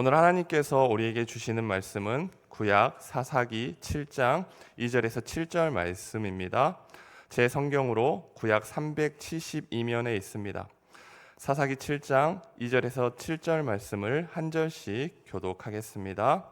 오늘 하나님께서 우리에게 주시는 말씀은 구약 사사기 7장 2절에서 7절 말씀입니다. 제 성경으로 구약 372면에 있습니다. 사사기 7장 2절에서 7절 말씀을 한 절씩 교독하겠습니다.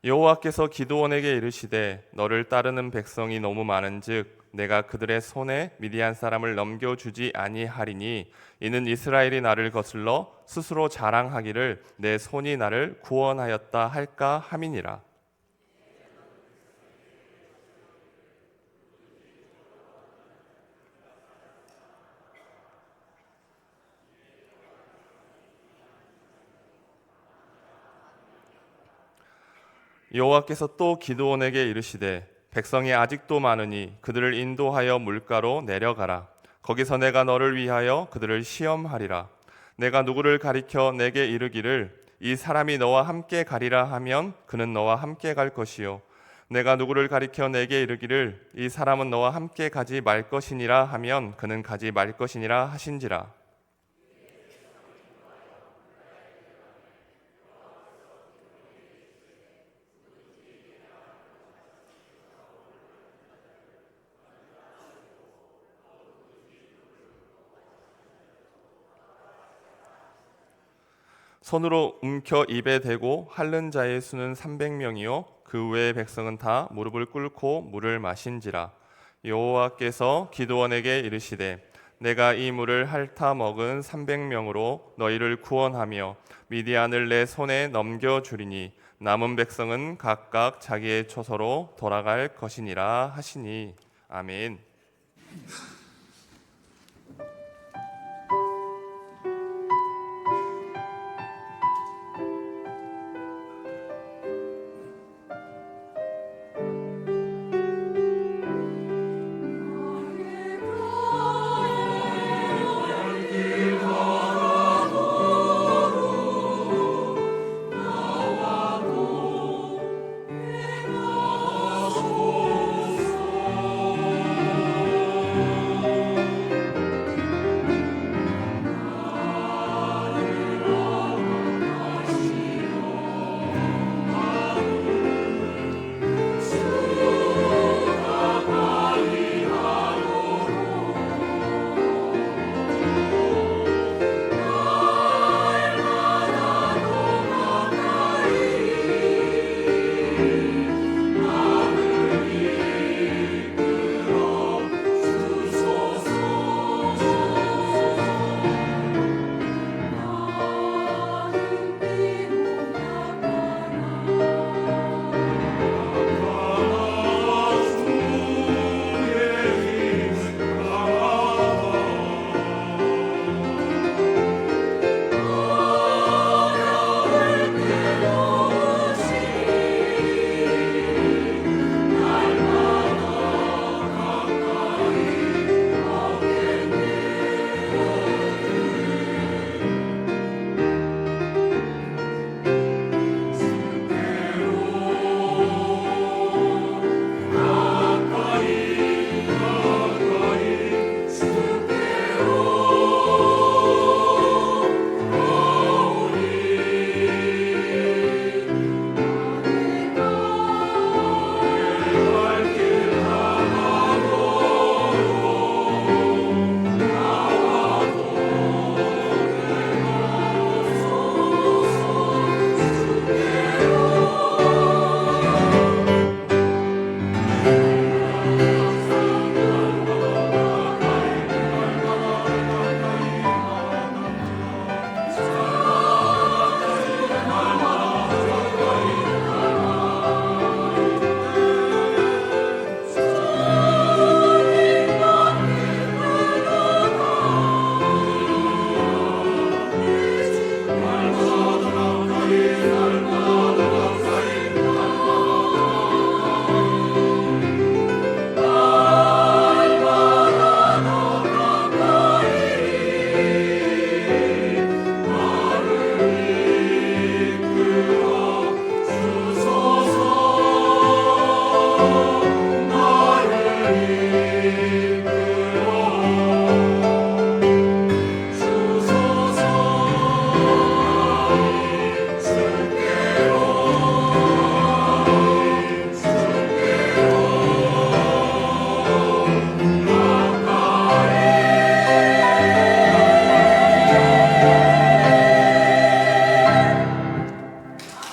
여호와께서 기드온에게 이르시되 너를 따르는 백성이 너무 많은즉 내가 그들의 손에 미디안 사람을 넘겨주지 아니하리니 이는 이스라엘이 나를 거슬러 스스로 자랑하기를 내 손이 나를 구원하였다 할까 함이니라. 여호와께서 또 기드온에게 이르시되 백성이 아직도 많으니 그들을 인도하여 물가로 내려가라. 거기서 내가 너를 위하여 그들을 시험하리라. 내가 누구를 가리켜 내게 이르기를 이 사람이 너와 함께 가리라 하면 그는 너와 함께 갈 것이요 내가 누구를 가리켜 내게 이르기를 이 사람은 너와 함께 가지 말 것이니라 하면 그는 가지 말 것이니라 하신지라. 손으로 움켜 입에 대고 핥는 자의 수는 300명이요 그 외의 백성은 다 무릎을 꿇고 물을 마신지라. 여호와께서 기드온에게 이르시되 내가 이 물을 핥아 먹은 300명으로 너희를 구원하며 미디안을 내 손에 넘겨주리니 남은 백성은 각각 자기의 처소로 돌아갈 것이니라 하시니. 아멘.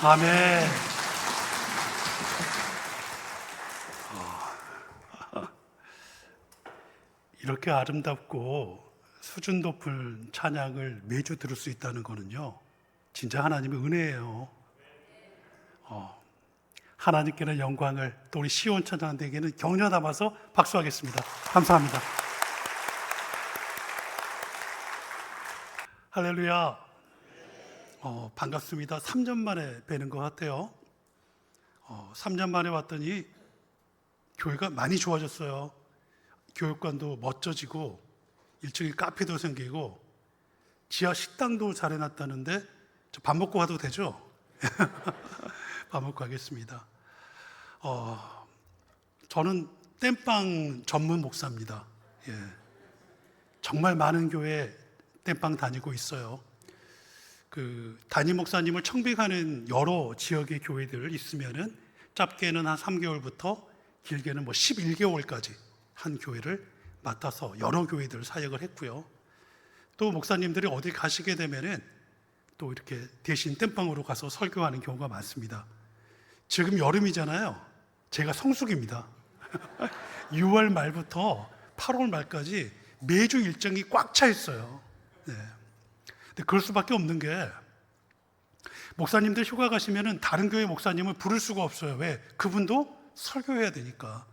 아멘. 이렇게 아름답고 수준 높은 찬양을 매주 들을 수 있다는 것은요, 진짜 하나님의 은혜예요. 하나님께는 영광을, 또 우리 시온 찬양대에게는 격려 담아서 박수하겠습니다. 감사합니다. 할렐루야. 반갑습니다. 3년 만에 뵈는 것 같아요. 3년 만에 왔더니 교회가 많이 좋아졌어요. 교육관도 멋져지고 1층에 카페도 생기고 지하 식당도 잘 해놨다는데 저 밥 먹고 가도 되죠? 밥 먹고 가겠습니다. 저는 땜빵 전문 목사입니다. 예. 정말 많은 교회 땜빵 다니고 있어요. 그 담임 목사님을 청빙하는 여러 지역의 교회들 있으면은 짧게는 한 3개월부터 길게는 11개월까지 한 교회를 맡아서 여러 교회들 사역을 했고요. 또 목사님들이 어디 가시게 되면은 또 이렇게 대신 땜빵으로 가서 설교하는 경우가 많습니다. 지금 여름이잖아요. 제가 성수기입니다. 6월 말부터 8월 말까지 매주 일정이 꽉 차 있어요. 네. 근데 그럴 수밖에 없는 게 목사님들 휴가 가시면은 다른 교회 목사님을 부를 수가 없어요. 왜? 그분도 설교해야 되니까.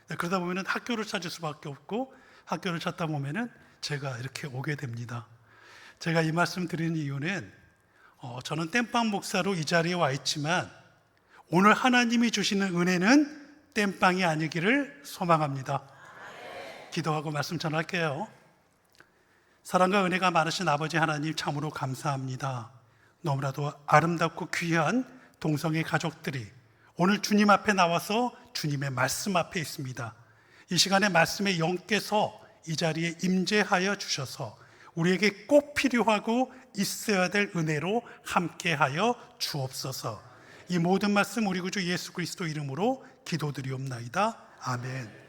네, 그러다 보면은 학교를 찾을 수밖에 없고 학교를 찾다 보면은 제가 이렇게 오게 됩니다. 제가 이 말씀 드리는 이유는 저는 땜빵 목사로 이 자리에 와 있지만 오늘 하나님이 주시는 은혜는 땜빵이 아니기를 소망합니다. 기도하고 말씀 전할게요. 사랑과 은혜가 많으신 아버지 하나님 참으로 감사합니다. 너무나도 아름답고 귀한 동성애 가족들이 오늘 주님 앞에 나와서 주님의 말씀 앞에 있습니다. 이 시간에 말씀의 영께서 이 자리에 임재하여 주셔서 우리에게 꼭 필요하고 있어야 될 은혜로 함께하여 주옵소서. 이 모든 말씀 우리 구주 예수 그리스도 이름으로 기도드리옵나이다. 아멘.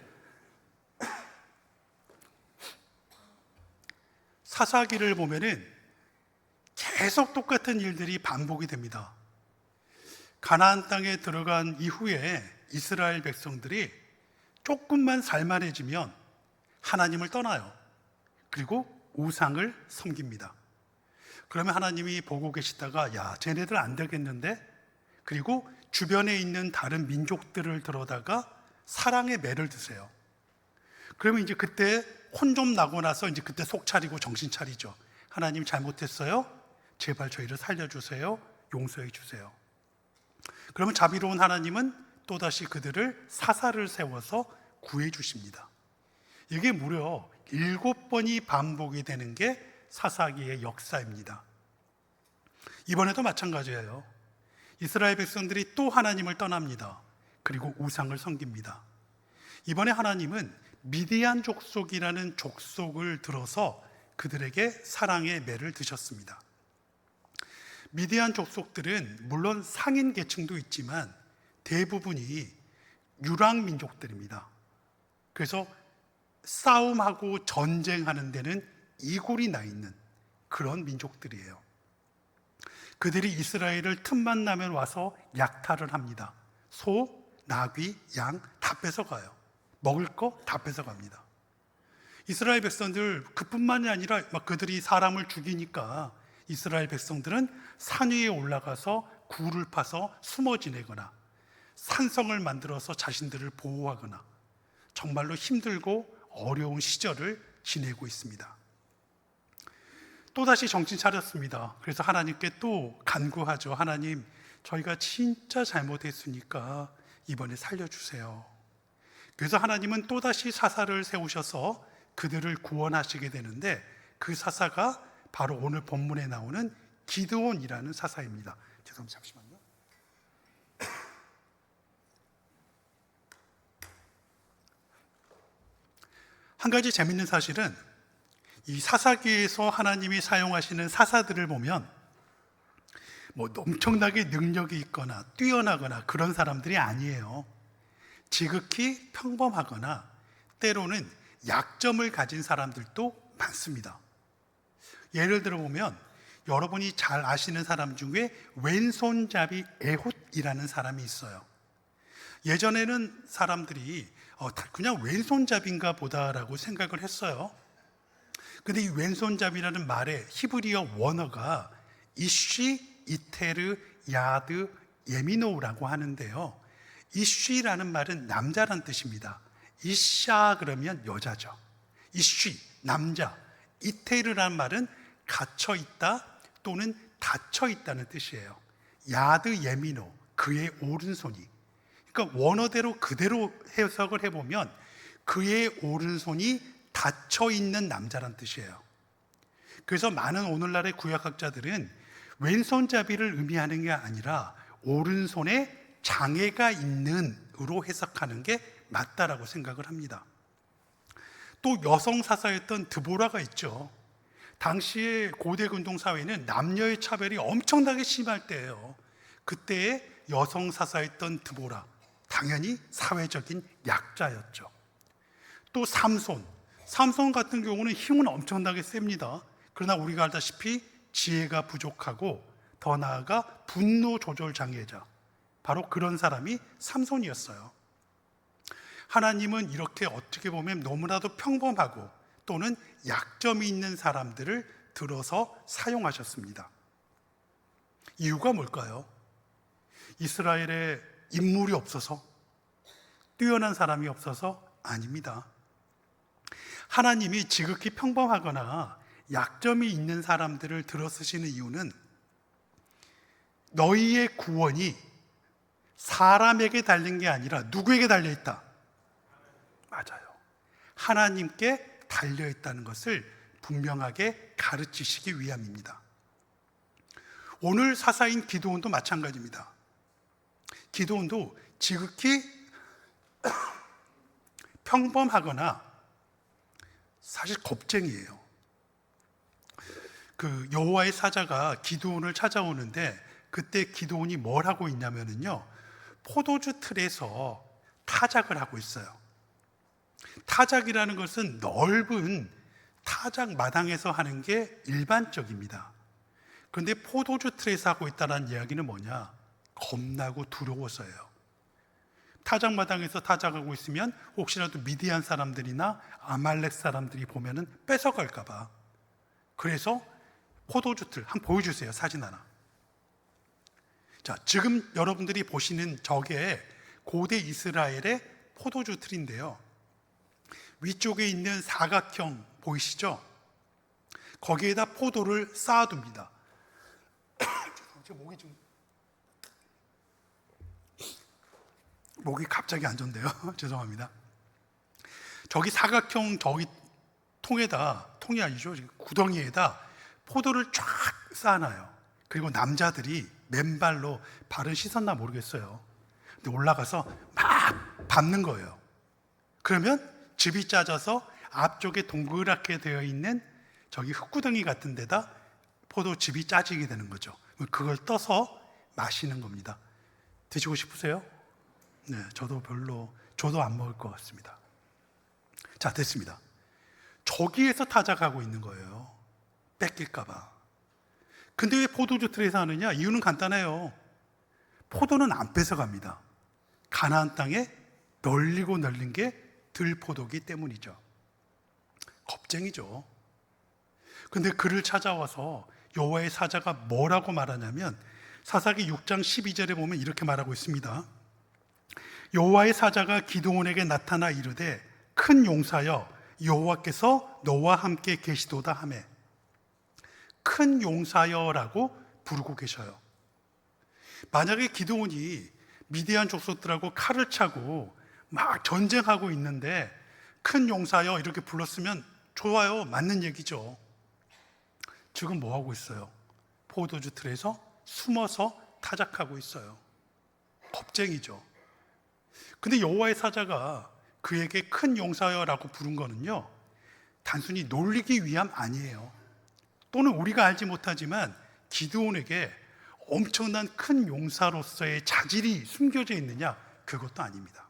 사사기를 보면은 계속 똑같은 일들이 반복이 됩니다. 가나안 땅에 들어간 이후에 이스라엘 백성들이 조금만 살만해지면 하나님을 떠나요. 그리고 우상을 섬깁니다. 그러면 하나님이 보고 계시다가 야, 쟤네들 안 되겠는데? 그리고 주변에 있는 다른 민족들을 들어다가 사랑의 매를 드세요. 그러면 이제 그때 혼 좀 나고 나서 이제 그때 속 차리고 정신 차리죠. 하나님 잘못했어요. 제발 저희를 살려주세요. 용서해 주세요. 그러면 자비로운 하나님은 또다시 그들을 사사를 세워서 구해 주십니다. 이게 무려 7번이 반복이 되는 게 사사기의 역사입니다. 이번에도 마찬가지예요. 이스라엘 백성들이 또 하나님을 떠납니다. 그리고 우상을 섬깁니다. 이번에 하나님은 미디안 족속이라는 족속을 들어서 그들에게 사랑의 매를 드셨습니다. 미디안 족속들은 물론 상인 계층도 있지만 대부분이 유랑 민족들입니다. 그래서 싸움하고 전쟁하는 데는 이골이 나 있는 그런 민족들이에요. 그들이 이스라엘을 틈만 나면 와서 약탈을 합니다. 소, 나귀, 양 다 뺏어가요. 먹을 거 다 뺏어갑니다. 이스라엘 백성들 그뿐만이 아니라 막 그들이 사람을 죽이니까 이스라엘 백성들은 산 위에 올라가서 굴을 파서 숨어 지내거나 산성을 만들어서 자신들을 보호하거나 정말로 힘들고 어려운 시절을 지내고 있습니다. 또다시 정신 차렸습니다. 그래서 하나님께 또 간구하죠. 하나님, 저희가 진짜 잘못했으니까 이번에 살려주세요. 그래서 하나님은 또다시 사사를 세우셔서 그들을 구원하시게 되는데 그 사사가 바로 오늘 본문에 나오는 기드온이라는 사사입니다. 죄송합니다. 잠시만요. 한 가지 재밌는 사실은 이 사사기에서 하나님이 사용하시는 사사들을 보면 엄청나게 능력이 있거나 뛰어나거나 그런 사람들이 아니에요. 지극히 평범하거나 때로는 약점을 가진 사람들도 많습니다. 예를 들어 보면 여러분이 잘 아시는 사람 중에 왼손잡이 에훗이라는 사람이 있어요. 예전에는 사람들이 그냥 왼손잡이인가 보다라고 생각을 했어요. 근데 이 왼손잡이라는 말의 히브리어 원어가 이쉬, 이테르, 야드, 예미노라고 하는데요. 이쉬라는 말은 남자란 뜻입니다. 이샤 그러면 여자죠. 이쉬, 남자. 이테르라는 말은 갇혀 있다 또는 닫혀 있다는 뜻이에요. 야드 예미노, 그의 오른손이. 그러니까 원어대로 그대로 해석을 해보면 그의 오른손이 닫혀 있는 남자란 뜻이에요. 그래서 많은 오늘날의 구약학자들은 왼손잡이를 의미하는 게 아니라 오른손에 장애가 있는으로 해석하는 게 맞다라고 생각을 합니다. 또 여성 사사였던 드보라가 있죠. 당시의 고대 근동 사회는 남녀의 차별이 엄청나게 심할 때예요. 그때의 여성 사사였던 드보라, 당연히 사회적인 약자였죠. 또 삼손 같은 경우는 힘은 엄청나게 셉니다. 그러나 우리가 알다시피 지혜가 부족하고 더 나아가 분노 조절 장애자, 바로 그런 사람이 삼손이었어요. 하나님은 이렇게 어떻게 보면 너무나도 평범하고 또는 약점이 있는 사람들을 들어서 사용하셨습니다. 이유가 뭘까요? 이스라엘에 인물이 없어서, 뛰어난 사람이 없어서? 아닙니다. 하나님이 지극히 평범하거나 약점이 있는 사람들을 들어 쓰시는 이유는 너희의 구원이 사람에게 달린 게 아니라 누구에게 달려있다? 맞아요. 하나님께 달려있다는 것을 분명하게 가르치시기 위함입니다. 오늘 사사인 기드온도 마찬가지입니다. 기드온도 지극히 평범하거나 사실 겁쟁이에요. 그 여호와의 사자가 기드온을 찾아오는데 그때 기드온이 뭘 하고 있냐면요, 포도주 틀에서 타작을 하고 있어요. 타작이라는 것은 넓은 타작 마당에서 하는 게 일반적입니다. 그런데 포도주 틀에서 하고 있다는 이야기는 뭐냐? 겁나고 두려워서예요. 타작 마당에서 타작하고 있으면 혹시라도 미디안 사람들이나 아말렉 사람들이 보면은 뺏어갈까 봐. 그래서 포도주 틀 한번 보여주세요. 사진 하나. 자, 지금 여러분들이 보시는 저게 고대 이스라엘의 포도주 틀인데요. 위쪽에 있는 사각형 보이시죠? 거기에다 포도를 쌓아둡니다. 목이 갑자기 안 좋은데요. 죄송합니다. 저기 사각형 저기 통이 아니죠. 구덩이에다 포도를 쫙 쌓아놔요. 그리고 남자들이 맨발로 발은 씻었나 모르겠어요. 근데 올라가서 막 밟는 거예요. 그러면 즙이 짜져서 앞쪽에 동그랗게 되어 있는 저기 흙구덩이 같은 데다 포도즙이 짜지게 되는 거죠. 그걸 떠서 마시는 겁니다. 드시고 싶으세요? 네, 저도 안 먹을 것 같습니다. 자, 됐습니다. 저기에서 타작하고 있는 거예요. 뺏길까봐. 근데 왜 포도주 틀에서 하느냐? 이유는 간단해요. 포도는 안 뺏어갑니다. 가나안 땅에 널리고 널린 게 들포도기 때문이죠. 겁쟁이죠. 근데 그를 찾아와서 여호와의 사자가 뭐라고 말하냐면 사사기 6장 12절에 보면 이렇게 말하고 있습니다. 여호와의 사자가 기드온에게 나타나 이르되 큰 용사여 여호와께서 너와 함께 계시도다 하매, 큰 용사여라고 부르고 계셔요. 만약에 기드온이 미디안 족속들하고 칼을 차고 막 전쟁하고 있는데 큰 용사여 이렇게 불렀으면 좋아요, 맞는 얘기죠. 지금 뭐 하고 있어요? 포도주 틀에서 숨어서 타작하고 있어요. 겁쟁이죠. 근데 여호와의 사자가 그에게 큰 용사여라고 부른 거는요, 단순히 놀리기 위함 아니에요. 또는 우리가 알지 못하지만 기드온에게 엄청난 큰 용사로서의 자질이 숨겨져 있느냐? 그것도 아닙니다.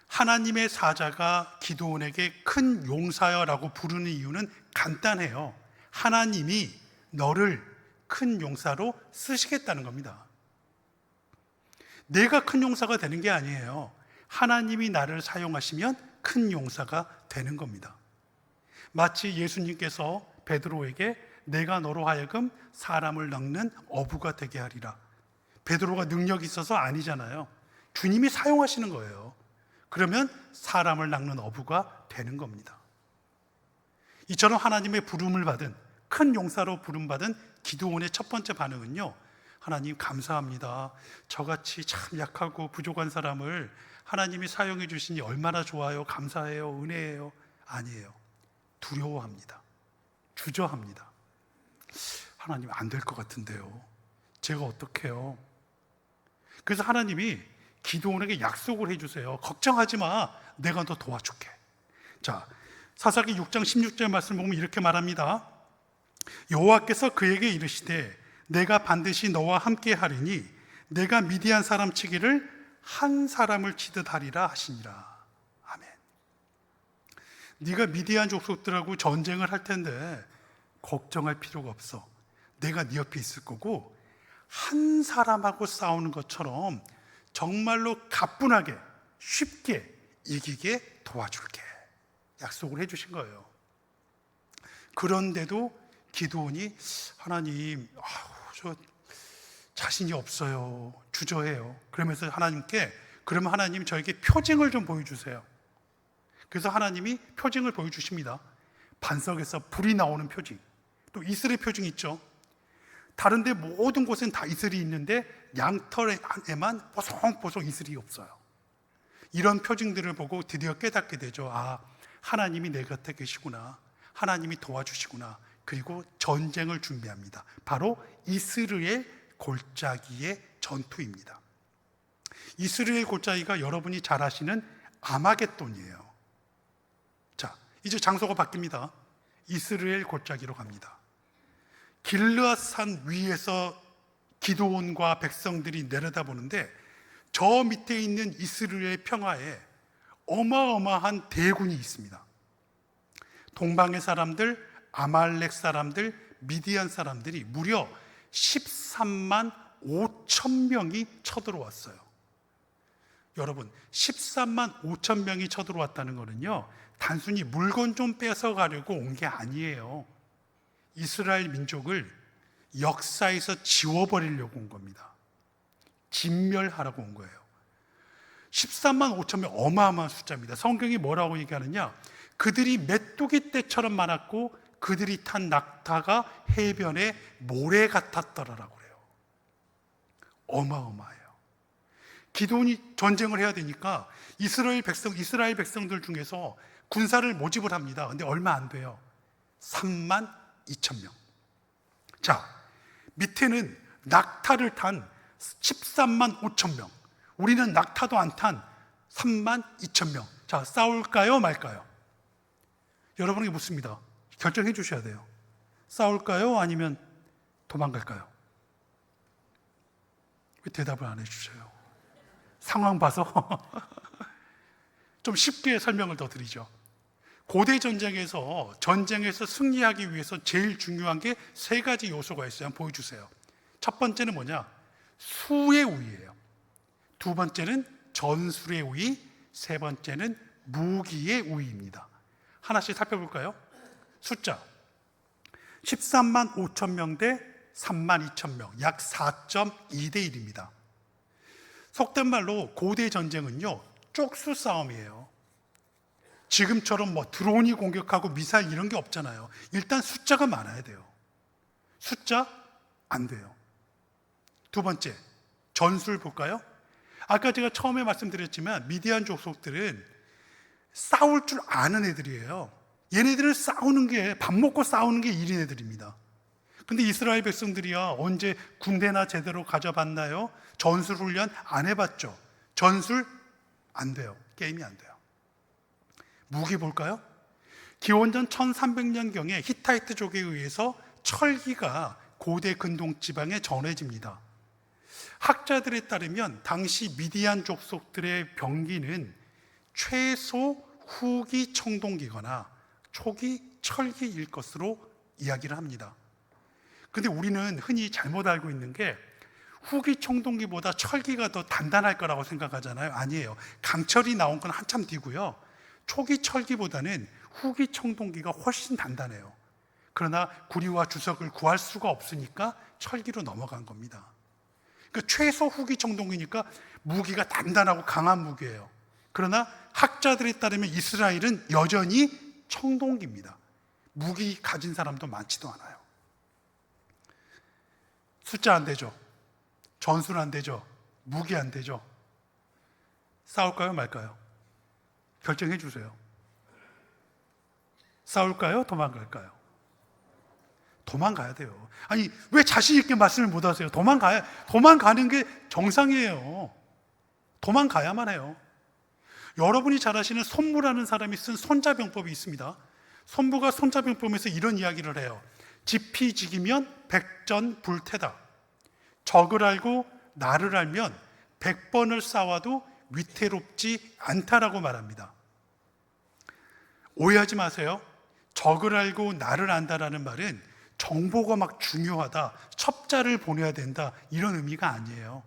하나님의 사자가 기드온에게 큰 용사여라고 부르는 이유는 간단해요. 하나님이 너를 큰 용사로 쓰시겠다는 겁니다. 내가 큰 용사가 되는 게 아니에요. 하나님이 나를 사용하시면 큰 용사가 되는 겁니다. 마치 예수님께서 베드로에게 내가 너로 하여금 사람을 낚는 어부가 되게 하리라. 베드로가 능력이 있어서 아니잖아요. 주님이 사용하시는 거예요. 그러면 사람을 낚는 어부가 되는 겁니다. 이처럼 하나님의 부름을 받은, 큰 용사로 부름받은 기드온의 첫 번째 반응은요, 하나님 감사합니다. 저같이 참 약하고 부족한 사람을 하나님이 사용해 주시니 얼마나 좋아요. 감사해요. 은혜예요. 아니에요. 두려워합니다. 주저합니다. 하나님 안 될 것 같은데요. 제가 어떡해요? 그래서 하나님이 기드온에게 약속을 해주세요. 걱정하지 마. 내가 너 도와줄게. 자, 사사기 6장 16절 말씀 보면 이렇게 말합니다. 여호와께서 그에게 이르시되 내가 반드시 너와 함께 하리니 내가 미디안 사람 치기를 한 사람을 치듯 하리라 하시니라. 아멘. 네가 미디안 족속들하고 전쟁을 할 텐데 걱정할 필요가 없어. 내가 네 옆에 있을 거고 한 사람하고 싸우는 것처럼 정말로 가뿐하게 쉽게 이기게 도와줄게. 약속을 해주신 거예요. 그런데도 기드온이 하나님, 저 자신이 없어요. 주저해요. 그러면서 하나님께 그러면 하나님 저에게 표징을 좀 보여주세요. 그래서 하나님이 표징을 보여주십니다. 반석에서 불이 나오는 표징. 또 이슬의 표징 있죠. 다른데 모든 곳엔 다 이슬이 있는데 양털에만 보송보송 이슬이 없어요. 이런 표징들을 보고 드디어 깨닫게 되죠. 아, 하나님이 내 곁에 계시구나. 하나님이 도와주시구나. 그리고 전쟁을 준비합니다. 바로 이스라엘 골짜기의 전투입니다. 이스라엘 골짜기가 여러분이 잘 아시는 아마겟돈이에요. 자, 이제 장소가 바뀝니다. 이스라엘 골짜기로 갑니다. 길르앗산 위에서 기드온과 백성들이 내려다보는데 저 밑에 있는 이스라엘 평화에 어마어마한 대군이 있습니다. 동방의 사람들, 아말렉 사람들, 미디안 사람들이 무려 13만 5천 명이 쳐들어왔어요. 여러분, 13만 5천 명이 쳐들어왔다는 거는요, 단순히 물건 좀 뺏어가려고 온 게 아니에요. 이스라엘 민족을 역사에서 지워버리려고 온 겁니다. 진멸하라고 온 거예요. 13만 5천 명, 어마어마한 숫자입니다. 성경이 뭐라고 얘기하느냐? 그들이 메뚜기 떼처럼 많았고 그들이 탄 낙타가 해변에 모래 같았더라라고 그래요. 어마어마해요. 기드온이 전쟁을 해야 되니까 이스라엘 백성들 중에서 군사를 모집을 합니다. 근데 얼마 안 돼요. 3만 2천 명. 자, 밑에는 낙타를 탄 13만 5천 명. 우리는 낙타도 안 탄 3만 2천 명. 자, 싸울까요, 말까요? 여러분에게 묻습니다. 결정해 주셔야 돼요. 싸울까요? 아니면 도망갈까요? 왜 대답을 안 해주셔요? 상황 봐서 좀 쉽게 설명을 더 드리죠. 고대 전쟁에서 승리하기 위해서 제일 중요한 게 세 가지 요소가 있어요. 한번 보여주세요. 첫 번째는 뭐냐? 수의 우위예요. 두 번째는 전술의 우위, 세 번째는 무기의 우위입니다. 하나씩 살펴볼까요? 숫자 13만 5천 명 대 3만 2천 명, 약 4.2 대 1입니다. 속된 말로 고대 전쟁은요, 쪽수 싸움이에요. 지금처럼 뭐 드론이 공격하고 미사일 이런 게 없잖아요. 일단 숫자가 많아야 돼요. 숫자 안 돼요. 두 번째, 전술 볼까요? 아까 제가 처음에 말씀드렸지만 미디안 족속들은 싸울 줄 아는 애들이에요. 얘네들은 싸우는 게, 밥 먹고 싸우는 게 일인 애들입니다. 근데 이스라엘 백성들이야 언제 군대나 제대로 가져봤나요? 전술 훈련 안 해봤죠. 전술 안 돼요. 게임이 안 돼요. 무기 볼까요? 기원전 1300년경에 히타이트족에 의해서 철기가 고대 근동 지방에 전해집니다. 학자들에 따르면 당시 미디안 족속들의 병기는 최소 후기 청동기거나 초기 철기일 것으로 이야기를 합니다. 근데 우리는 흔히 잘못 알고 있는 게 후기 청동기보다 철기가 더 단단할 거라고 생각하잖아요. 아니에요. 강철이 나온 건 한참 뒤고요. 초기 철기보다는 후기 청동기가 훨씬 단단해요. 그러나 구리와 주석을 구할 수가 없으니까 철기로 넘어간 겁니다. 그러니까 최소 후기 청동기니까 무기가 단단하고 강한 무기예요. 그러나 학자들에 따르면 이스라엘은 여전히 청동기입니다. 무기 가진 사람도 많지도 않아요. 숫자 안 되죠. 전술 안 되죠. 무기 안 되죠. 싸울까요, 말까요? 결정해 주세요. 싸울까요? 도망갈까요? 도망가야 돼요. 아니, 왜 자신 있게 말씀을 못 하세요? 도망가는 게 정상이에요. 도망가야만 해요. 여러분이 잘 아시는 손무라는 사람이 쓴 손자병법이 있습니다. 손무가 손자병법에서 이런 이야기를 해요. 지피지기면 백전불태다. 적을 알고 나를 알면 100번을 싸워도 위태롭지 않다라고 말합니다. 오해하지 마세요. 적을 알고 나를 안다라는 말은 정보가 막 중요하다, 첩자를 보내야 된다, 이런 의미가 아니에요.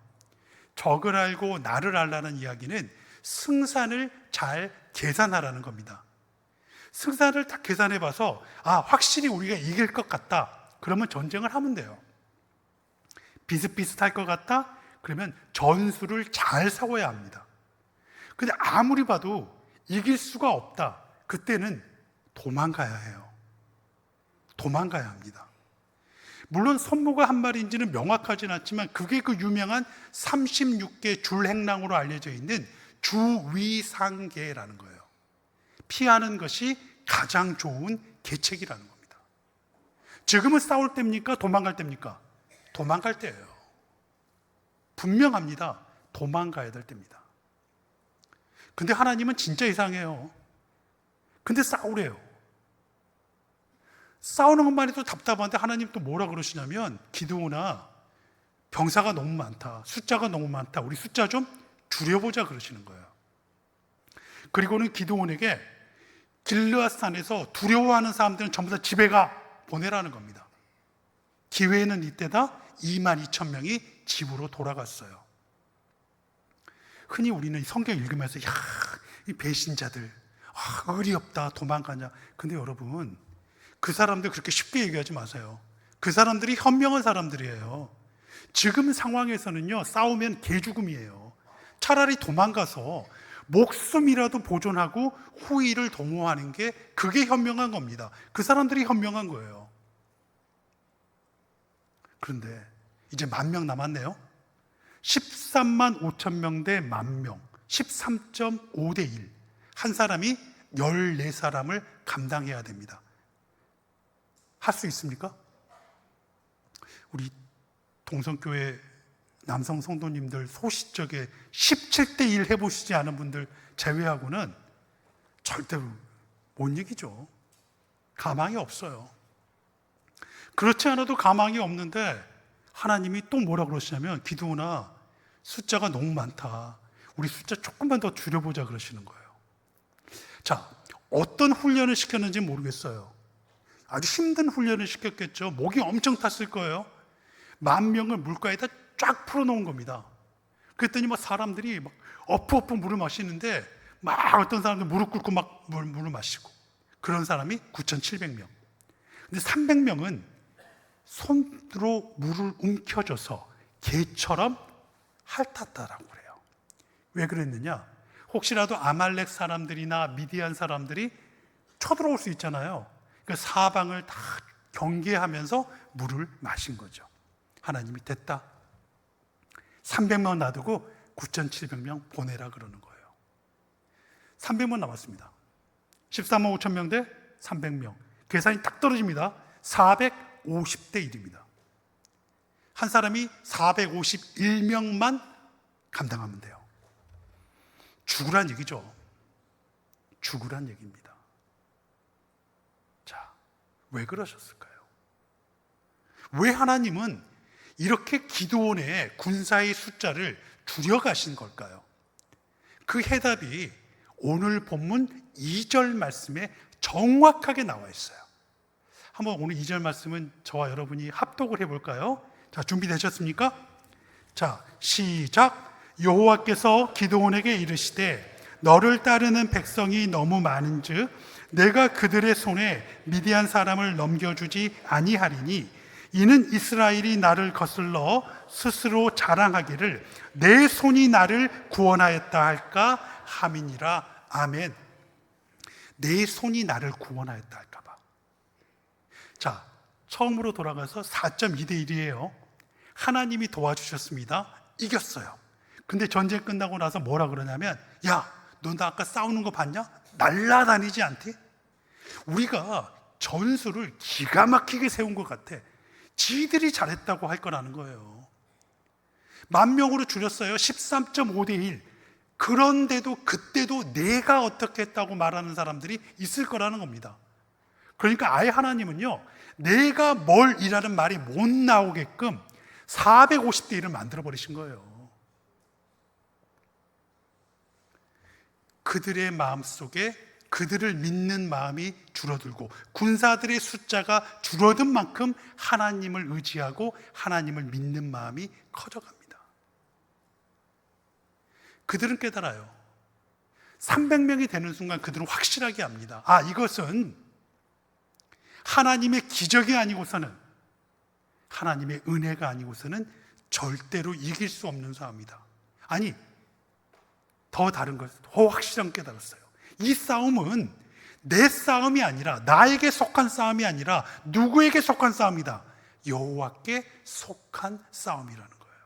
적을 알고 나를 알라는 이야기는 승산을 잘 계산하라는 겁니다. 승산을 딱 계산해 봐서 확실히 우리가 이길 것 같다, 그러면 전쟁을 하면 돼요. 비슷비슷할 것 같다? 그러면 전술을 잘 세워야 합니다. 근데 아무리 봐도 이길 수가 없다, 그때는 도망가야 해요. 도망가야 합니다. 물론 손무가 한 말인지는 명확하지는 않지만 그게 그 유명한 36개 줄행랑으로 알려져 있는 주위상계라는 거예요. 피하는 것이 가장 좋은 계책이라는 겁니다. 지금은 싸울 때입니까? 도망갈 때입니까? 도망갈 때예요. 분명합니다. 도망가야 될 때입니다. 근데 하나님은 진짜 이상해요. 근데 싸우래요. 싸우는 것만 해도 답답한데 하나님 또 뭐라 그러시냐면, 기드온아, 병사가 너무 많다, 숫자가 너무 많다, 우리 숫자 좀 줄여보자 그러시는 거예요. 그리고는 기드온에게 길르앗산에서 두려워하는 사람들은 전부 다 집에 가 보내라는 겁니다. 기회는 이때다. 22,000명이 집으로 돌아갔어요. 흔히 우리는 성경 읽으면서 이 배신자들, 의리 없다, 도망가냐. 근데 여러분, 그 사람들 그렇게 쉽게 얘기하지 마세요. 그 사람들이 현명한 사람들이에요. 지금 상황에서는요, 싸우면 개죽음이에요. 차라리 도망가서 목숨이라도 보존하고 후위를 동호하는 게, 그게 현명한 겁니다. 그 사람들이 현명한 거예요. 그런데 이제 10,000명 남았네요. 13만 5천 명 대 10,000명, 13.5대 1. 한 사람이 14사람을 감당해야 됩니다. 할 수 있습니까? 우리 동성교회 남성 성도님들 소시적에 17대 1 해보시지 않은 분들 제외하고는 절대로 못 이기죠. 가망이 없어요. 그렇지 않아도 가망이 없는데 하나님이 또 뭐라 그러시냐면, 기드온아, 숫자가 너무 많다, 우리 숫자 조금만 더 줄여보자 그러시는 거예요. 자, 어떤 훈련을 시켰는지 모르겠어요. 아주 힘든 훈련을 시켰겠죠. 목이 엄청 탔을 거예요. 10,000명을 물가에다 쫙 풀어놓은 겁니다. 그랬더니 사람들이 어프어프 물을 마시는데, 어떤 사람들 무릎 꿇고 물을 마시고, 그런 사람이 9,700명. 근데 300명은 손으로 물을 움켜줘서 개처럼 핥았다라고 그래요. 왜 그랬느냐? 혹시라도 아말렉 사람들이나 미디안 사람들이 쳐들어올 수 있잖아요. 그러니까 사방을 다 경계하면서 물을 마신 거죠. 하나님이 됐다, 300명 놔두고 9,700명 보내라 그러는 거예요. 300명 남았습니다. 13만 5천 명 대 300명. 계산이 딱 떨어집니다. 450대 1입니다. 한 사람이 451명만 감당하면 돼요. 죽으란 얘기죠. 죽으란 얘기입니다. 자, 왜 그러셨을까요? 왜 하나님은 이렇게 기드온의 군사의 숫자를 줄여가신 걸까요? 그 해답이 오늘 본문 2절 말씀에 정확하게 나와 있어요. 한번 오늘 2절 말씀은 저와 여러분이 합독을 해볼까요? 자, 준비되셨습니까? 자, 시작. 여호와께서 기드온에게 이르시되 너를 따르는 백성이 너무 많은즉 내가 그들의 손에 미디안 사람을 넘겨주지 아니하리니 이는 이스라엘이 나를 거슬러 스스로 자랑하기를 내 손이 나를 구원하였다 할까 함이니라. 아멘. 내 손이 나를 구원하였다 할까 봐. 자, 처음으로 돌아가서 4.2대 1이에요. 하나님이 도와주셨습니다. 이겼어요. 근데 전쟁 끝나고 나서 뭐라 그러냐면, 야, 너 나 아까 싸우는 거 봤냐? 날라다니지 않대? 우리가 전술을 기가 막히게 세운 것 같아. 지들이 잘했다고 할 거라는 거예요. 10,000명으로 줄였어요. 13.5대 1. 그런데도 그때도 내가 어떻게 했다고 말하는 사람들이 있을 거라는 겁니다. 그러니까 아예 하나님은요, 내가 뭘 이라는 말이 못 나오게끔 450대 1을 만들어 버리신 거예요. 그들의 마음속에 그들을 믿는 마음이 줄어들고 군사들의 숫자가 줄어든 만큼 하나님을 의지하고 하나님을 믿는 마음이 커져갑니다. 그들은 깨달아요. 300명이 되는 순간 그들은 확실하게 압니다. 아, 이것은 하나님의 기적이 아니고서는, 하나님의 은혜가 아니고서는 절대로 이길 수 없는 싸움이다. 아니, 더 다른 것, 더 확실한 깨달았어요. 이 싸움은 내 싸움이 아니라, 나에게 속한 싸움이 아니라 누구에게 속한 싸움이다. 여호와께 속한 싸움이라는 거예요.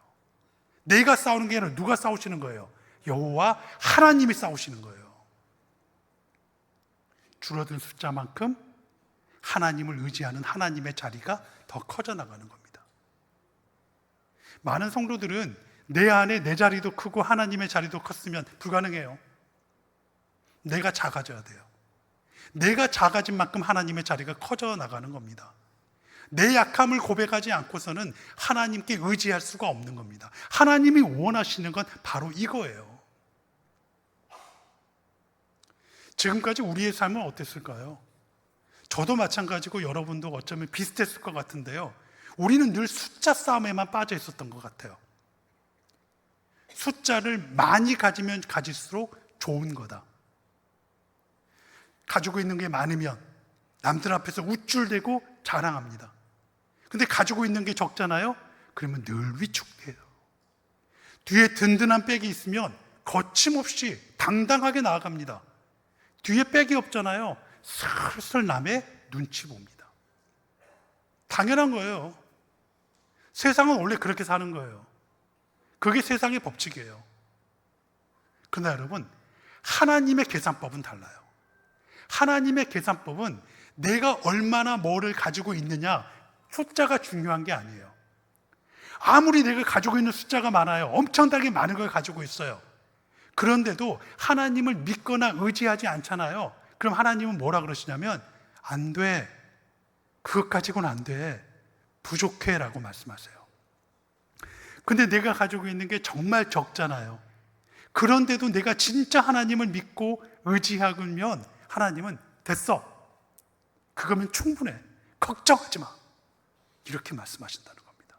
내가 싸우는 게 아니라 누가 싸우시는 거예요? 여호와 하나님이 싸우시는 거예요. 줄어든 숫자만큼 하나님을 의지하는 하나님의 자리가 더 커져 나가는 겁니다. 많은 성도들은 내 안에 내 자리도 크고 하나님의 자리도 컸으면 불가능해요. 내가 작아져야 돼요. 내가 작아진 만큼 하나님의 자리가 커져 나가는 겁니다. 내 약함을 고백하지 않고서는 하나님께 의지할 수가 없는 겁니다. 하나님이 원하시는 건 바로 이거예요. 지금까지 우리의 삶은 어땠을까요? 저도 마찬가지고 여러분도 어쩌면 비슷했을 것 같은데요. 우리는 늘 숫자 싸움에만 빠져 있었던 것 같아요. 숫자를 많이 가지면 가질수록 좋은 거다. 가지고 있는 게 많으면 남들 앞에서 우쭐대고 자랑합니다. 근데 가지고 있는 게 적잖아요? 그러면 늘 위축해요. 뒤에 든든한 백이 있으면 거침없이 당당하게 나아갑니다. 뒤에 백이 없잖아요. 슬슬 남의 눈치 봅니다. 당연한 거예요. 세상은 원래 그렇게 사는 거예요. 그게 세상의 법칙이에요. 그러나 여러분, 하나님의 계산법은 달라요. 하나님의 계산법은 내가 얼마나 뭐를 가지고 있느냐, 숫자가 중요한 게 아니에요. 아무리 내가 가지고 있는 숫자가 많아요. 엄청나게 많은 걸 가지고 있어요. 그런데도 하나님을 믿거나 의지하지 않잖아요. 그럼 하나님은 뭐라 그러시냐면, 안 돼. 그것 가지고는 안 돼. 부족해 라고 말씀하세요. 근데 내가 가지고 있는 게 정말 적잖아요. 그런데도 내가 진짜 하나님을 믿고 의지하면 하나님은 됐어. 그거면 충분해. 걱정하지 마. 이렇게 말씀하신다는 겁니다.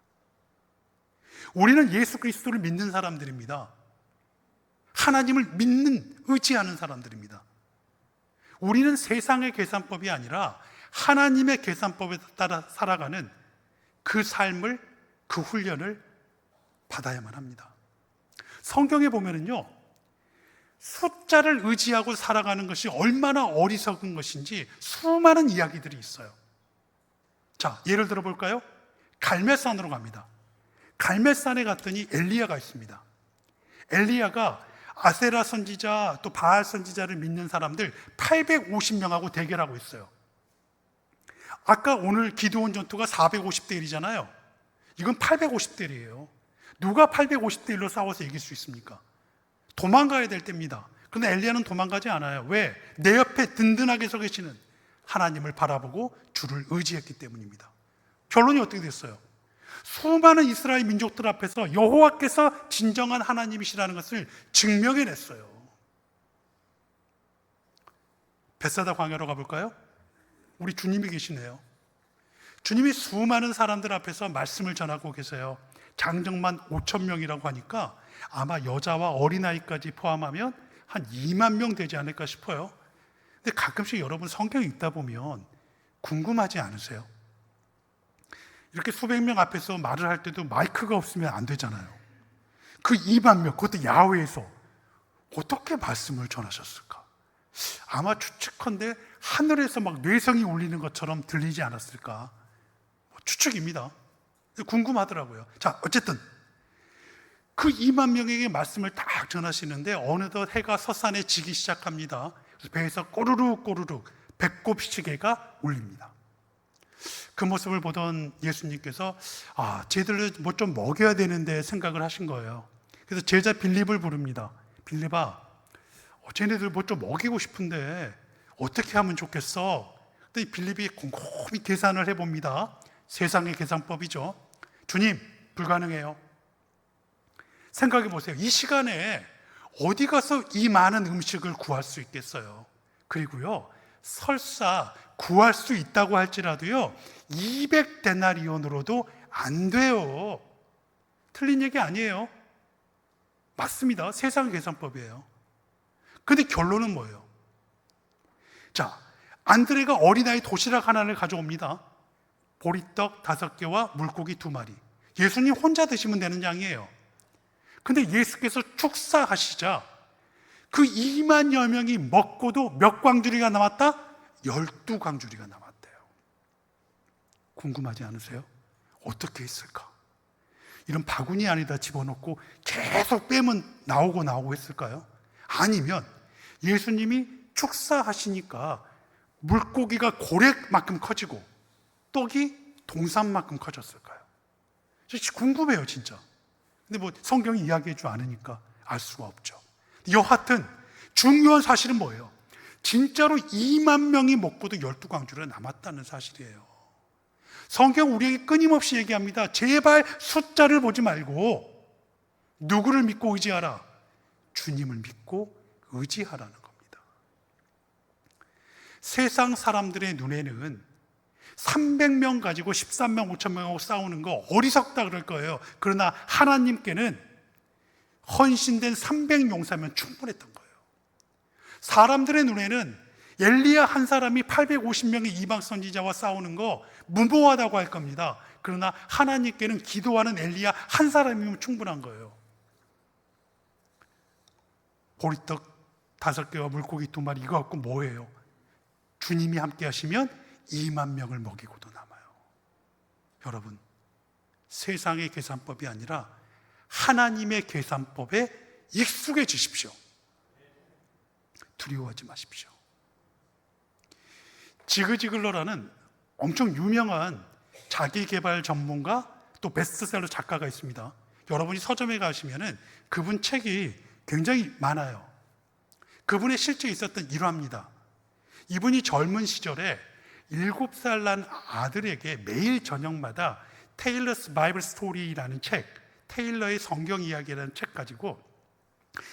우리는 예수 그리스도를 믿는 사람들입니다. 하나님을 믿는, 의지하는 사람들입니다. 우리는 세상의 계산법이 아니라 하나님의 계산법에 따라 살아가는 그 삶을, 그 훈련을 받아야만 합니다. 성경에 보면은요, 숫자를 의지하고 살아가는 것이 얼마나 어리석은 것인지 수많은 이야기들이 있어요. 자, 예를 들어 볼까요? 갈멜산으로 갑니다. 갈멜산에 갔더니 엘리야가 있습니다. 엘리야가 아세라 선지자 또 바알 선지자를 믿는 사람들 850명하고 대결하고 있어요. 아까 오늘 기드온 전투가 450대 1이잖아요. 이건 850대 1이에요. 누가 850대 1로 싸워서 이길 수 있습니까? 도망가야 될 때입니다. 그런데 엘리야는 도망가지 않아요. 왜? 내 옆에 든든하게 서 계시는 하나님을 바라보고 주를 의지했기 때문입니다. 결론이 어떻게 됐어요? 수많은 이스라엘 민족들 앞에서 여호와께서 진정한 하나님이시라는 것을 증명해냈어요. 벳사다 광야로 가볼까요? 우리 주님이 계시네요. 주님이 수많은 사람들 앞에서 말씀을 전하고 계세요. 장정만 5천 명이라고 하니까 아마 여자와 어린아이까지 포함하면 한 2만 명 되지 않을까 싶어요. 근데 가끔씩 여러분 성경 읽다 보면 궁금하지 않으세요? 이렇게 수백 명 앞에서 말을 할 때도 마이크가 없으면 안 되잖아요. 그 2만 명, 그것도 야외에서 어떻게 말씀을 전하셨을까? 아마 추측컨대 하늘에서 막 뇌성이 울리는 것처럼 들리지 않았을까? 추측입니다. 궁금하더라고요. 자, 어쨌든 그 2만 명에게 말씀을 딱 전하시는데 어느덧 해가 서산에 지기 시작합니다. 그래서 배에서 꼬르륵 꼬르륵 배꼽 시계가 울립니다. 그 모습을 보던 예수님께서 쟤들을 뭐 좀 먹여야 되는데 생각을 하신 거예요. 그래서 제자 빌립을 부릅니다. 빌립아, 쟤네들 뭐 좀 먹이고 싶은데 어떻게 하면 좋겠어? 그랬더니 빌립이 곰곰이 계산을 해봅니다. 세상의 계산법이죠. 주님, 불가능해요. 생각해 보세요. 이 시간에 어디 가서 이 많은 음식을 구할 수 있겠어요? 그리고요, 설사 구할 수 있다고 할지라도요, 200데나리온으로도 안 돼요. 틀린 얘기 아니에요. 맞습니다. 세상 계산법이에요. 근데 결론은 뭐예요? 자, 안드레가 어린아이 도시락 하나를 가져옵니다. 보리떡 5개와 물고기 2마리. 예수님 혼자 드시면 되는 양이에요. 근데 예수께서 축사하시자 그 2만여 명이 먹고도 몇 광주리가 남았다? 12광주리가 남았대요. 궁금하지 않으세요? 어떻게 했을까? 이런 바구니 안에다 집어넣고 계속 빼면 나오고 했을까요? 아니면 예수님이 축사하시니까 물고기가 고래만큼 커지고 떡이 동산만큼 커졌을까요? 궁금해요, 진짜. 근데 뭐 성경이 이야기해 주 않으니까 알 수가 없죠. 여하튼 중요한 사실은 뭐예요? 진짜로 2만 명이 먹고도 12광주리가 남았다는 사실이에요. 성경 우리에게 끊임없이 얘기합니다. 제발 숫자를 보지 말고 누구를 믿고 의지하라? 주님을 믿고 의지하라는 겁니다. 세상 사람들의 눈에는 300명 가지고 13명, 5천 명하고 싸우는 거 어리석다 그럴 거예요. 그러나 하나님께는 헌신된 300용사면 충분했던 거예요. 사람들의 눈에는 엘리야 한 사람이 850명의 이방 선지자와 싸우는 거 무모하다고 할 겁니다. 그러나 하나님께는 기도하는 엘리야 한 사람이면 충분한 거예요. 보리떡 5개와 물고기 2마리 이거 갖고 뭐예요? 주님이 함께 하시면 2만 명을 먹이고도 남아요. 여러분, 세상의 계산법이 아니라 하나님의 계산법에 익숙해지십시오. 두려워하지 마십시오. 지그지글러라는 엄청 유명한 자기개발 전문가 또 베스트셀러 작가가 있습니다. 여러분이 서점에 가시면은 그분 책이 굉장히 많아요. 그분의 실제 있었던 일화입니다. 이분이 젊은 시절에 7살 난 아들에게 매일 저녁마다 테일러스 바이블 스토리라는 책, 테일러의 성경 이야기라는 책 가지고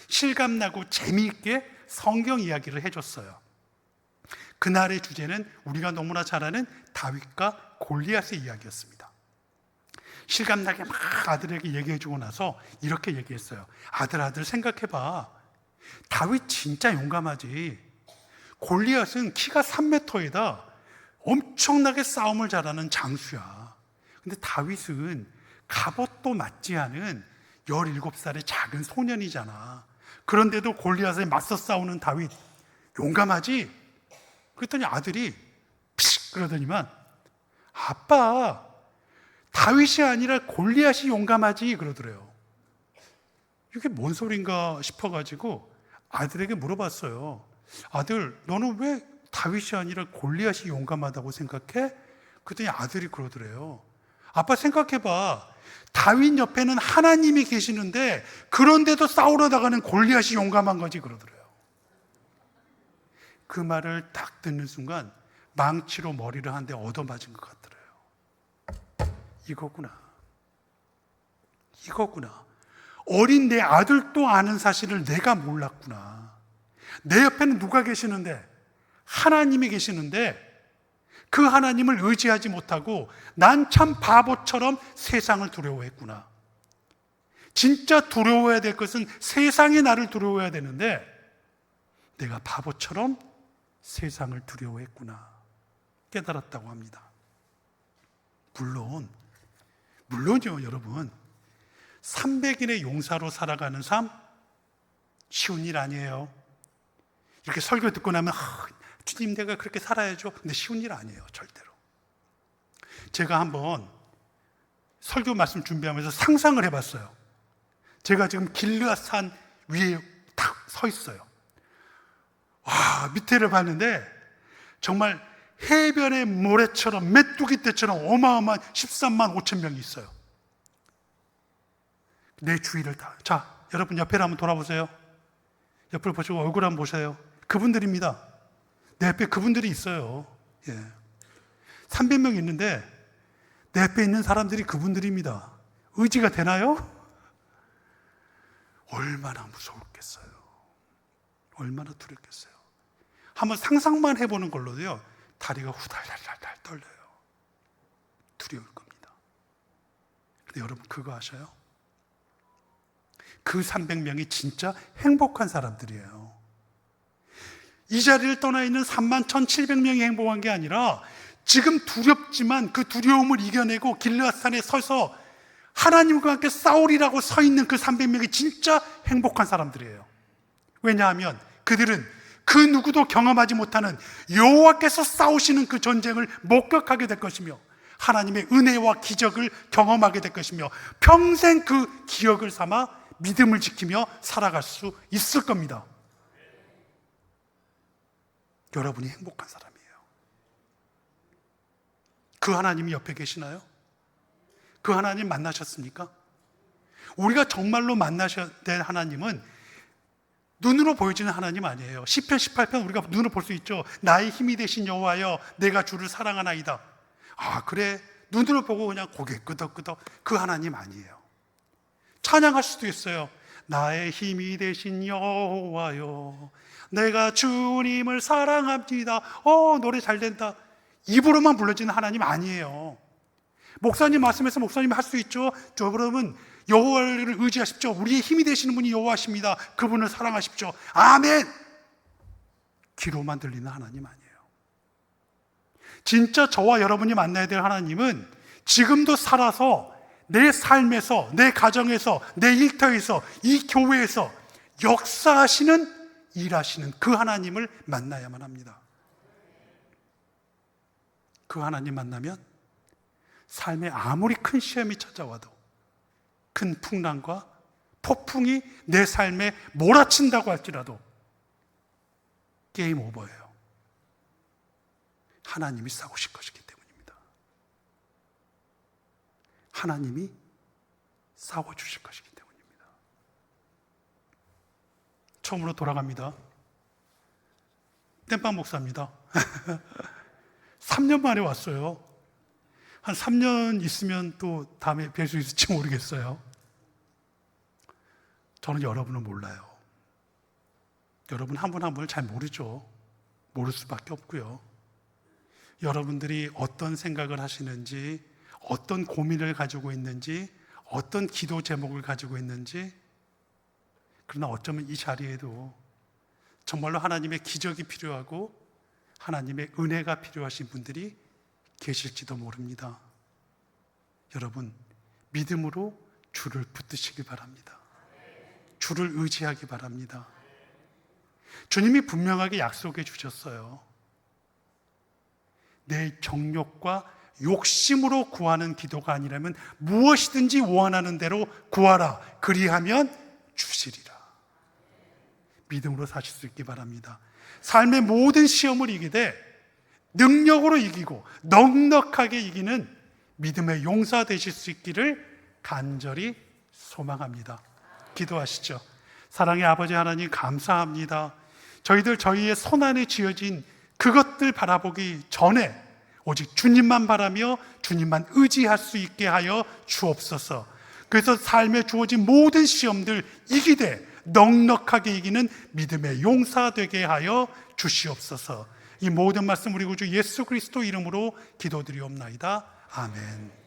실감나고 재미있게 성경 이야기를 해줬어요. 그날의 주제는 우리가 너무나 잘 아는 다윗과 골리앗의 이야기였습니다. 실감나게 막 아들에게 얘기해주고 나서 이렇게 얘기했어요. 아들 생각해봐. 다윗 진짜 용감하지. 골리앗은 키가 3m에다 엄청나게 싸움을 잘하는 장수야. 근데 다윗은 갑옷도 맞지 않은 17살의 작은 소년이잖아. 그런데도 골리앗에 맞서 싸우는 다윗 용감하지? 그랬더니 아들이 피식 그러더니만 아빠, 다윗이 아니라 골리앗이 용감하지 그러더래요. 이게 뭔 소린가 싶어가지고 아들에게 물어봤어요. 아들, 너는 왜 다윗이 아니라 골리앗이 용감하다고 생각해? 그랬더니 아들이 그러더래요. 아빠 생각해봐. 다윗 옆에는 하나님이 계시는데 그런데도 싸우러 나가는 골리앗이 용감한 거지 그러더래요. 그 말을 딱 듣는 순간 망치로 머리를 한 대 얻어맞은 것 같더래요. 이거구나. 어린 내 아들도 아는 사실을 내가 몰랐구나. 내 옆에는 누가 계시는데? 하나님이 계시는데 그 하나님을 의지하지 못하고 난 참 바보처럼 세상을 두려워했구나. 진짜 두려워해야 될 것은 세상이 나를 두려워해야 되는데 내가 바보처럼 세상을 두려워했구나 깨달았다고 합니다. 물론요 여러분, 300인의 용사로 살아가는 삶 쉬운 일 아니에요. 이렇게 설교 듣고 나면 주님 내가 그렇게 살아야죠. 근데 쉬운 일 아니에요, 절대로. 제가 한번 설교 말씀 준비하면서 상상을 해봤어요. 제가 지금 길르앗산 위에 탁 서 있어요. 와, 밑에를 봤는데 정말 해변의 모래처럼 메뚜기 떼처럼 어마어마한 13만 5천 명이 있어요. 내 주위를 다. 자, 여러분 옆에를 한번 돌아보세요. 옆을 보시고 얼굴 한번 보세요. 그분들입니다. 내 옆에 그분들이 있어요. 300명 있는데 내 옆에 있는 사람들이 그분들입니다. 의지가 되나요? 얼마나 무서웠겠어요. 얼마나 두렵겠어요. 한번 상상만 해보는 걸로도요 다리가 후달달달 떨려요. 두려울 겁니다. 근데 여러분 그거 아셔요? 그 300명이 진짜 행복한 사람들이에요. 이 자리를 떠나 있는 31,700명이 행복한 게 아니라 지금 두렵지만 그 두려움을 이겨내고 길르앗산에 서서 하나님과 함께 싸우리라고 서 있는 그 300명이 진짜 행복한 사람들이에요. 왜냐하면 그들은 그 누구도 경험하지 못하는 여호와께서 싸우시는 그 전쟁을 목격하게 될 것이며 하나님의 은혜와 기적을 경험하게 될 것이며 평생 그 기억을 삼아 믿음을 지키며 살아갈 수 있을 겁니다. 여러분이 행복한 사람이에요. 그 하나님이 옆에 계시나요? 그 하나님 만나셨습니까? 우리가 정말로 만나셔야 될 하나님은 눈으로 보여지는 하나님 아니에요. 시편 18편 우리가 눈으로 볼 수 있죠. 나의 힘이 되신 여호와여 내가 주를 사랑하나이다. 아 그래, 눈으로 보고 그냥 고개 끄덕끄덕 그 하나님 아니에요. 찬양할 수도 있어요. 나의 힘이 되신 여호와여 내가 주님을 사랑합니다. 노래 잘 된다. 입으로만 불러지는 하나님 아니에요. 목사님 말씀에서 목사님이 할 수 있죠. 여러분 여호와를 의지하십시오. 우리의 힘이 되시는 분이 여호와십니다. 그분을 사랑하십시오. 아멘. 귀로만 들리는 하나님 아니에요. 진짜 저와 여러분이 만나야 될 하나님은 지금도 살아서 내 삶에서, 내 가정에서, 내 일터에서, 이 교회에서 역사하시는, 일하시는 그 하나님을 만나야만 합니다. 그 하나님 만나면 삶에 아무리 큰 시험이 찾아와도 큰 풍랑과 폭풍이 내 삶에 몰아친다고 할지라도 게임 오버예요. 하나님이 싸우실 것이기 때문입니다. 하나님이 싸워주실 것이기 때문입니다. 처음으로 돌아갑니다. 땜빵 목사입니다. 3년 만에 왔어요. 한 3년 있으면 또 다음에 뵐 수 있을지 모르겠어요. 저는 여러분을 몰라요. 여러분 한 분 한 분을 잘 모르죠. 모를 수밖에 없고요. 여러분들이 어떤 생각을 하시는지, 어떤 고민을 가지고 있는지, 어떤 기도 제목을 가지고 있는지, 그러나 어쩌면 이 자리에도 정말로 하나님의 기적이 필요하고 하나님의 은혜가 필요하신 분들이 계실지도 모릅니다. 여러분, 믿음으로 주를 붙드시기 바랍니다. 주를 의지하기 바랍니다. 주님이 분명하게 약속해 주셨어요. 내 정욕과 욕심으로 구하는 기도가 아니라면 무엇이든지 원하는 대로 구하라. 그리하면 주시리라. 믿음으로 사실 수 있기 바랍니다. 삶의 모든 시험을 이기되 능력으로 이기고 넉넉하게 이기는 믿음의 용사 되실 수 있기를 간절히 소망합니다. 기도하시죠. 사랑의 아버지 하나님 감사합니다. 저희의 손안에 쥐어진 그것들 바라보기 전에 오직 주님만 바라며 주님만 의지할 수 있게 하여 주옵소서. 그래서 삶에 주어진 모든 시험들 이기되 넉넉하게 이기는 믿음의 용사 되게 하여 주시옵소서. 이 모든 말씀 우리 구주 예수 그리스도 이름으로 기도드리옵나이다. 아멘.